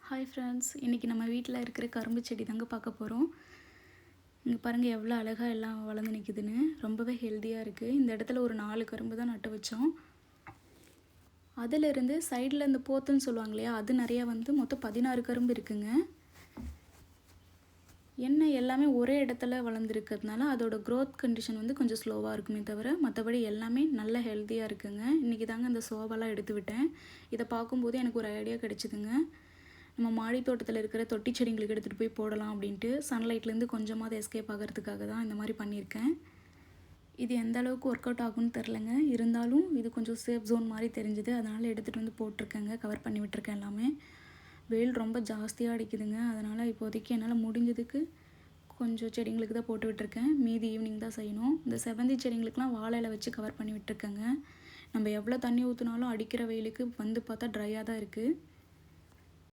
Hi friends, இன்றைக்கி நம்ம வீட்டில் இருக்கிற கரும்பு செடி தாங்க பார்க்க போகிறோம். இங்கே பாருங்கள் எவ்வளோ அழகாக எல்லாம் வளர்ந்து நிற்குதுன்னு. ரொம்பவே ஹெல்த்தியாக இருக்குது. இந்த இடத்துல ஒரு 4 கரும்பு தான் நட்டு வச்சோம். அதிலிருந்து சைடில் இந்த போத்துன்னு சொல்லுவாங்க இல்லையா, அது நிறையா வந்து மொத்தம் 16 கரும்பு இருக்குங்க. என்ன எல்லாமே ஒரே இடத்துல வளர்ந்துருக்கிறதுனால அதோட க்ரோத் கண்டிஷன் வந்து கொஞ்சம் ஸ்லோவாக இருக்குமே தவிர மற்றபடி எல்லாமே நல்ல ஹெல்த்தியாக இருக்குங்க. இன்றைக்கி தாங்க இந்த சோபாலாம் எடுத்து விட்டேன். இதை பார்க்கும்போது எனக்கு ஒரு ஐடியா கிடச்சிதுங்க. நம்ம மாடி தோட்டத்தில் இருக்கிற தொட்டி செடிங்களுக்கு எடுத்துகிட்டு போய் போடலாம் அப்படின்ட்டு சன்லைட்லேருந்து கொஞ்சமாவது எஸ்கேப் ஆகிறதுக்காக தான் இந்த மாதிரி பண்ணியிருக்கேன். இது எந்த அளவுக்கு ஒர்க் அவுட் ஆகும்னு தெரிலங்க. இருந்தாலும் இது கொஞ்சம் சேஃப் ஜோன் மாதிரி தெரிஞ்சுது. அதனால் எடுத்துகிட்டு வந்து போட்டிருக்கேங்க. கவர் பண்ணி விட்டுருக்கேன் எல்லாமே. வெயில் ரொம்ப ஜாஸ்தியாக அடிக்குதுங்க. அதனால் இப்போதைக்கு என்னால் முடிஞ்சதுக்கு கொஞ்சம் செடிங்களுக்கு தான் போட்டு விட்டுருக்கேன். மீதி ஈவினிங் தான் செய்யணும். இந்த செவந்தி செடிங்களுக்கெலாம் வாழையில வச்சு கவர் பண்ணி விட்டுருக்கேங்க. நம்ம எவ்வளோ தண்ணி ஊற்றினாலும் அடிக்கிற வெயிலுக்கு வந்து பார்த்தா ட்ரையாக தான் இருக்குது.